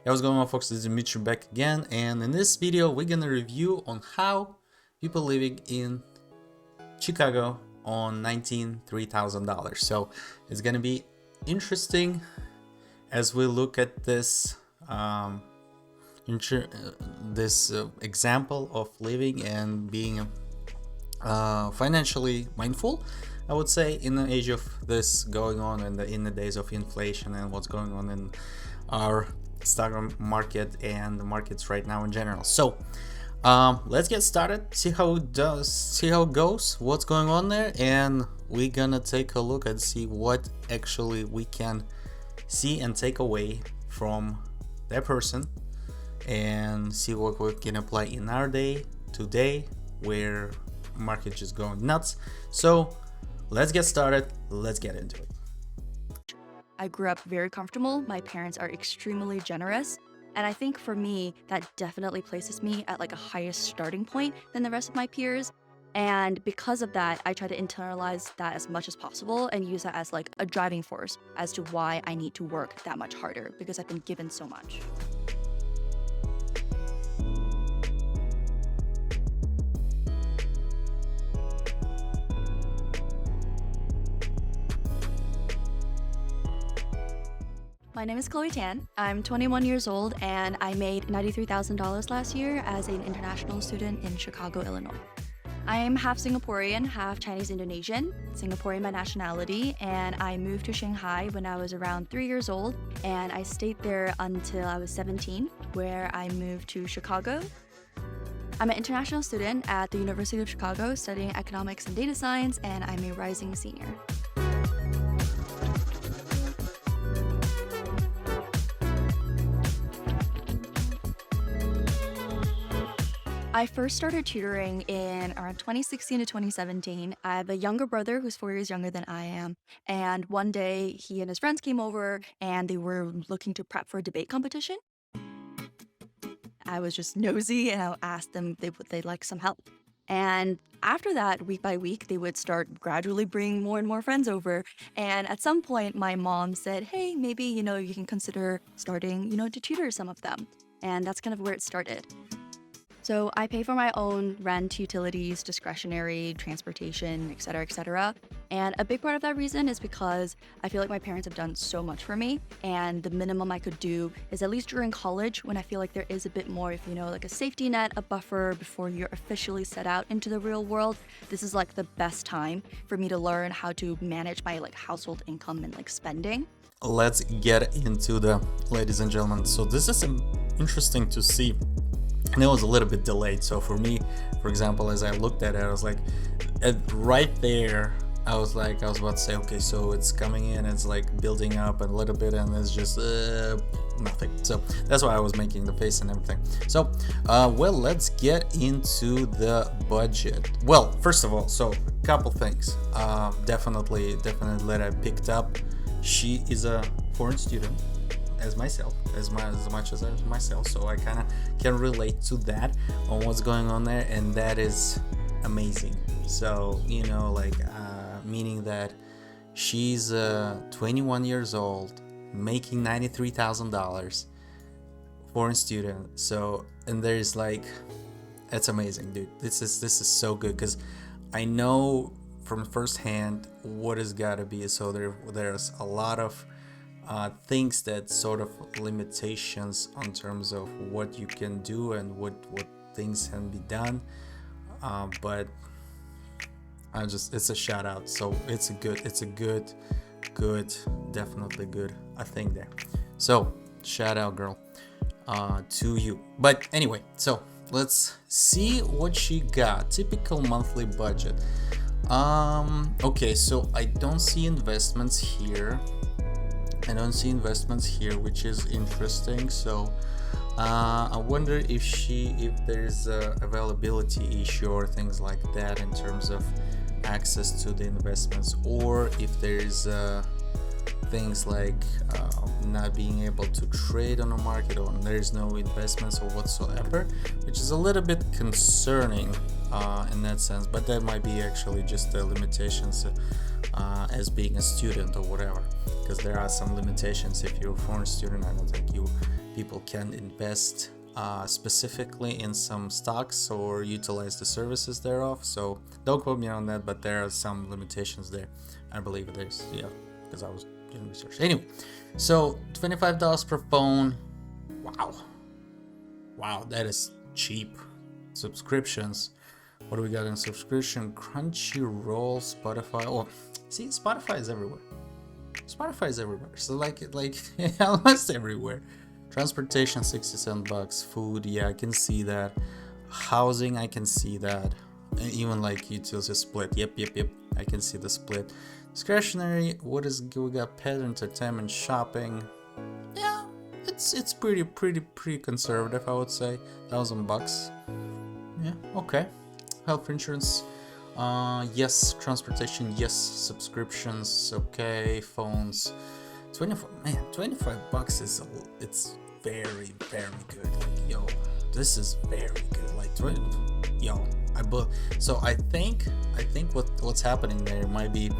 Hey, what's going on, folks? This is Dimitri back again, and in this video we're gonna review on how people living in Chicago on $19,000. So it's gonna be interesting as we look at this example of living and being financially mindful, I would say, in the age of this going on and in the days of inflation and what's going on in our stock market and the markets right now in general. So let's get started, see how it goes, what's going on there, and we're gonna take a look and see what actually we can see and take away from that person and see what we can apply in our day today where market just going nuts. So let's get started, let's get into it. I grew up very comfortable. My parents are extremely generous. And I think for me, that definitely places me at like a higher starting point than the rest of my peers. And because of that, I try to internalize that as much as possible and use that as like a driving force as to why I need to work that much harder because I've been given so much. My name is Chloe Tan. I'm 21 years old and I made $93,000 last year as an international student in Chicago, Illinois. I am half Singaporean, half Chinese Indonesian, Singaporean by nationality, and I moved to Shanghai when I was around 3 years old, and I stayed there until I was 17, where I moved to Chicago. I'm an international student at the University of Chicago studying economics and data science, and I'm a rising senior. I first started tutoring in around 2016 to 2017. I have a younger brother who's 4 years younger than I am. And one day he and his friends came over and they were looking to prep for a debate competition. I was just nosy and I asked them if they'd like some help. And after that, week by week, they would start gradually bringing more and more friends over. And at some point, my mom said, hey, maybe, you can consider starting, to tutor some of them. And that's kind of where it started. So I pay for my own rent, utilities, discretionary, transportation, et cetera. And a big part of that reason is because I feel like my parents have done so much for me. And the minimum I could do is at least during college when I feel like there is a bit more, like a safety net, a buffer before you're officially set out into the real world. This is like the best time for me to learn how to manage my household income and spending. Let's get into the, ladies and gentlemen. So this is interesting to see. And it was a little bit delayed. So for me, for example, as I looked at it, I was like, right there, I was about to say, okay, so it's coming in, it's like building up a little bit, and it's just nothing. So that's why I was making the face and everything. So, well, let's get into the budget. Well, first of all, so a couple things. Definitely that I picked up. She is a foreign student. As myself, as much as myself, so I kind of can relate to that on what's going on there, and that is amazing. So meaning that she's 21 years old, making $93,000, foreign student. So, and there's it's amazing, dude. This is so good because I know from firsthand what it's gotta be. So there's a lot of things that sort of limitations on terms of what you can do and what things can be done, but it's a shout out. So it's a good, definitely good, I think there. So shout out, girl, to you. But anyway, so let's see what she got. Typical monthly budget. Okay, so I don't see investments here, which is interesting. So I wonder if there's a availability issue or things like that in terms of access to the investments, or if there's things like not being able to trade on the market, or there's no investments or whatsoever, which is a little bit concerning in that sense. But that might be actually just the limitations as being a student or whatever, because there are some limitations. If you're a foreign student, I don't think people can invest specifically in some stocks or utilize the services thereof. So don't quote me on that, but there are some limitations there. I believe there's, yeah, because I was doing research. Anyway, so $25 per phone. Wow, that is cheap. Subscriptions. What do we got in subscription? Crunchyroll, Spotify. Oh, see, Spotify is everywhere. So like almost everywhere. Transportation, $67. Food, yeah, I can see that. Housing, I can see that. And even like utility split. Yep. I can see the split. Discretionary, what is we got? Pet, entertainment, shopping. Yeah, it's pretty conservative, I would say. $1,000. Yeah, okay. Health insurance, yes. Transportation, yes. Subscriptions, okay. Phones, 25 bucks is it's very good. Like, yo, this is very good. Like, so I think what's happening there might be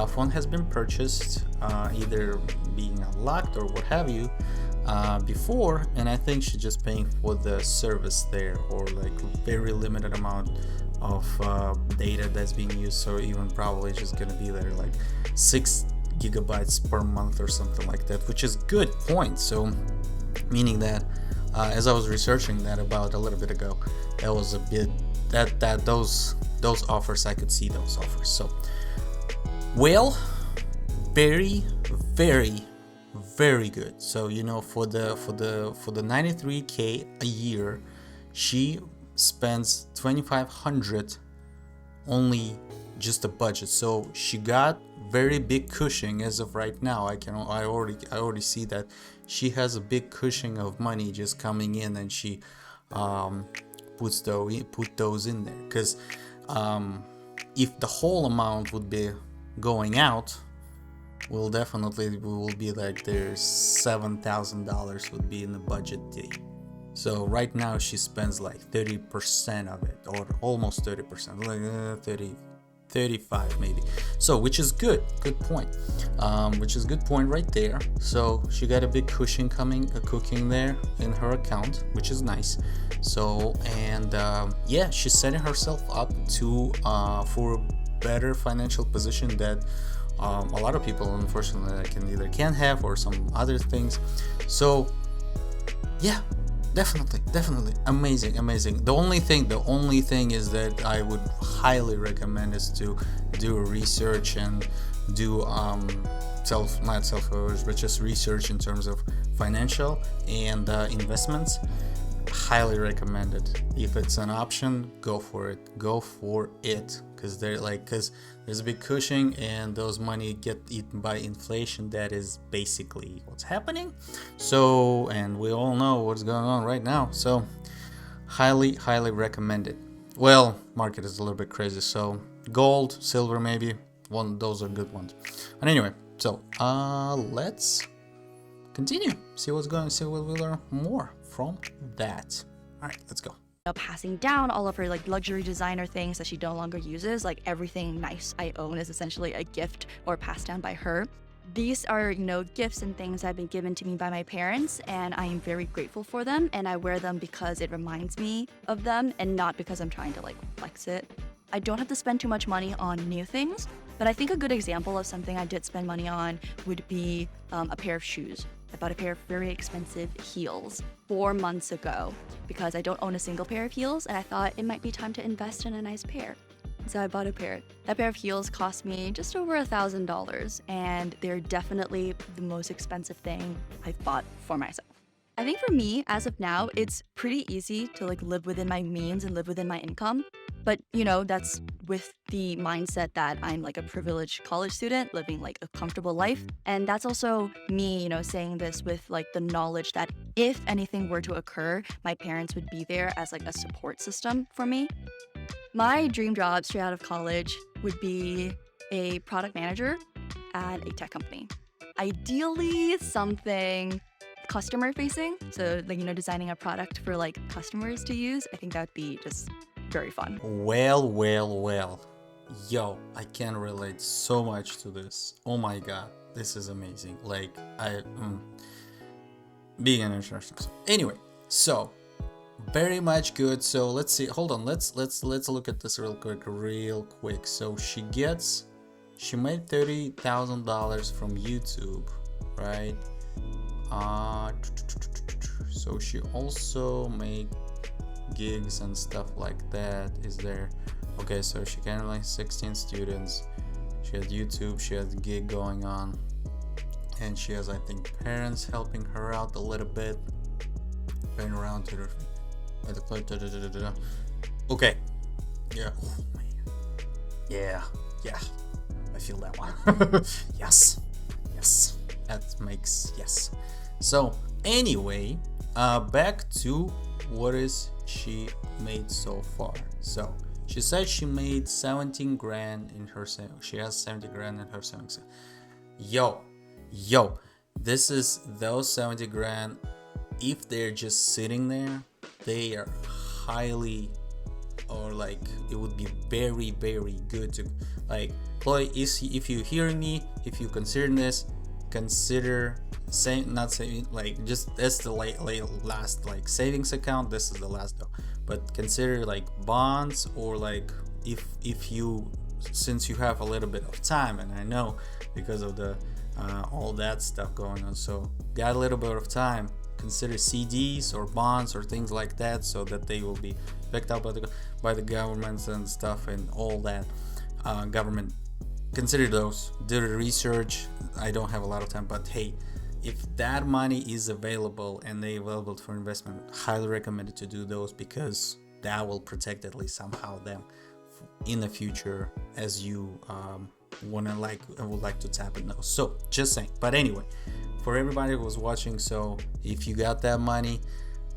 phone has been purchased, either being unlocked or what have you, before, and I think she's just paying for the service there, or like very limited amount of data that's being used. So even probably just gonna be there like 6 gigabytes per month or something like that, which is good point. So meaning that as I was researching that about a little bit ago, that was a bit that those offers, I could see those offers. So well, very good. So for the 93K a year, she spends 2,500 only, just a budget. So she got very big cushion as of right now. I already see that she has a big cushion of money just coming in, and she put those in there, because if the whole amount would be going out, we will be like, there's $7,000 would be in the budget day. So right now she spends like 30% of it, or almost 30%, like 35 maybe. So which is good point. Which is good point right there. So she got a big cushion cooking there in her account, which is nice. So and yeah, she's setting herself up to for a better financial position that a lot of people unfortunately can't have, or some other things. So yeah, definitely amazing. The only thing is that I would highly recommend is to do a research and do not self-awareness, but just research in terms of financial and investments. Highly recommended. If it's an option, go for it, because there's a big cushion, and those money get eaten by inflation. That is basically what's happening. So, and we all know what's going on right now. So highly recommended. Well, market is a little bit crazy, so gold, silver, maybe those are good ones. But anyway, so let's continue, see what we learn more from that. All right, let's go. Passing down all of her like luxury designer things that she no longer uses. Like everything nice I own is essentially a gift or passed down by her. These are, gifts and things that have been given to me by my parents, and I am very grateful for them, and I wear them because it reminds me of them and not because I'm trying to like flex it. I don't have to spend too much money on new things, but I think a good example of something I did spend money on would be a pair of shoes. I bought a pair of very expensive heels 4 months ago because I don't own a single pair of heels, and I thought it might be time to invest in a nice pair. So I bought a pair. That pair of heels cost me just over $1,000, and they're definitely the most expensive thing I've bought for myself. I think for me, as of now, it's pretty easy to like live within my means and live within my income. But, that's with the mindset that I'm like a privileged college student living like a comfortable life. And that's also me, saying this with like the knowledge that if anything were to occur, my parents would be there as like a support system for me. My dream job straight out of college would be a product manager at a tech company. Ideally, something customer facing. So like, designing a product for like customers to use. I think that would be just very fun. Well. Yo, I can relate so much to this. Oh my god, this is amazing. Like being an international. Anyway, so very much good. So let's see. Hold on. Let's look at this real quick. So she made $30,000 from YouTube, right? So she also made gigs and stuff like that. Is there? Okay, so she can like 16 students. She has YouTube. She has a gig going on, and she has, I think, parents helping her out a little bit, going around to her. Okay. Yeah. Oh, man. Yeah. I feel that one. Yes. That makes yes. So anyway, back to what is she made so far. So she said she made 17 grand in her savings. She has 70 grand in her savings. Yo, this is those 70 grand. If they're just sitting there, they are highly, or like it would be very, very good to, like, Chloe, if you're hearing me, if you consider this, consider not saying like just that's the last like savings account. This is the last though, but consider like bonds, or like if you, since you have a little bit of time, and I know because of the all that stuff going on, so got a little bit of time, consider CDs or bonds or things like that, so that they will be picked up by the governments and stuff and all that government. Consider those, do the research. I don't have a lot of time, but hey, if that money is available and they available for investment, highly recommended to do those, because that will protect at least somehow them in the future as you would like to tap in those. So just saying. But anyway, for everybody who was watching, so if you got that money,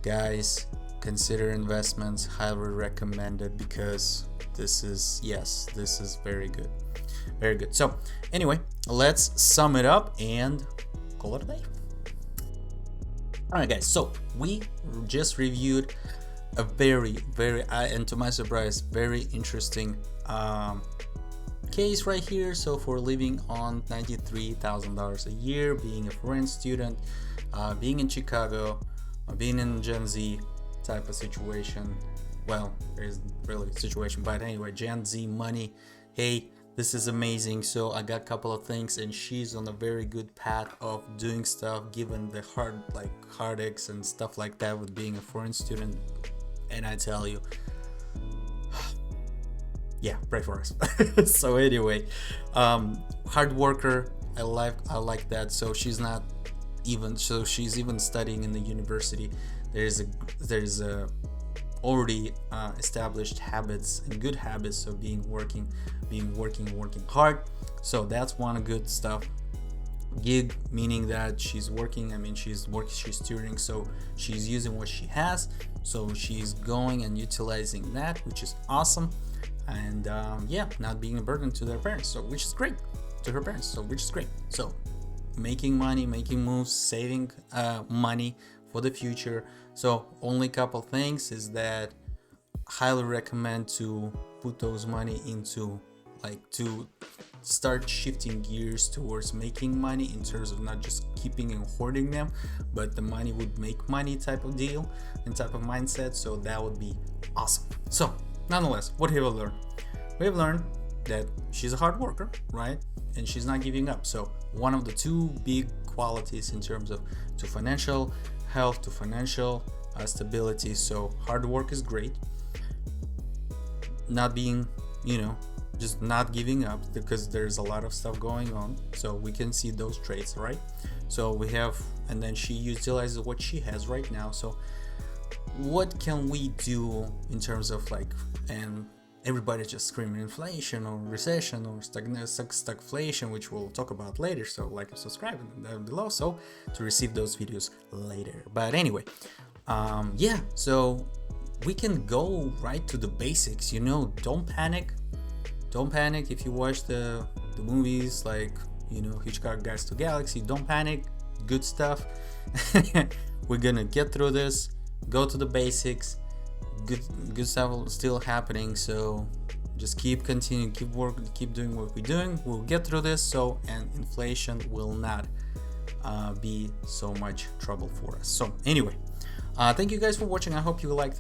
guys, consider investments, highly recommended, because this is very good. So anyway, let's sum it up and call it a day. All right, guys, so we just reviewed a very, and to my surprise, very interesting case right here. So for living on $93,000 a year, being a foreign student, being in Chicago, being in Gen Z type of situation. Well, there isn't really a situation, but anyway, Gen Z money. Hey, this is amazing. So I got a couple of things, and she's on a very good path of doing stuff, given the heartaches and stuff like that with being a foreign student. And I tell you, yeah, pray for us. So anyway, hard worker. I like that. So she's even studying in the university. There's a already established habits and good habits of working hard. So that's one good stuff. Gig, meaning that she's working. I mean, she's tutoring, so she's using what she has. So she's going and utilizing that, which is awesome. And not being a burden to their parents, so which is great, to her parents, so which is great. So making money, making moves, saving money for the future. So only couple things is that highly recommend to put those money into, like, to start shifting gears towards making money, in terms of not just keeping and hoarding them, but the money would make money type of deal and type of mindset. So that would be awesome. So nonetheless, what have we learned? We have learned that she's a hard worker, right? And she's not giving up. So one of the two big qualities in terms of to financial health, to financial stability. So hard work is great. Not being, just not giving up, because there's a lot of stuff going on. So we can see those traits, right? So we have, and then she utilizes what she has right now. So what can we do in terms of and everybody's just screaming inflation or recession or stagflation, which we'll talk about later. So like and subscribe down below so to receive those videos later. But anyway, so we can go right to the basics. Don't panic if you watch the movies like Hitchcock Guides to Galaxy. Don't panic. Good stuff. We're gonna get through this. Go to the basics. Good stuff still happening. So just keep working, keep doing what we're doing. We'll get through this. So, and inflation will not be so much trouble for us. So anyway, thank you guys for watching. I hope you liked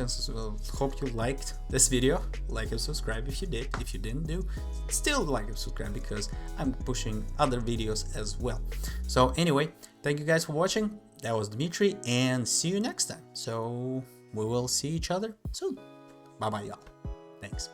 this video. Like and subscribe if you did. If you didn't do, still like and subscribe, because I'm pushing other videos as well. So anyway, thank you guys for watching. That was Dmitry, and see you next time. So we will see each other soon. Bye bye, y'all. Thanks.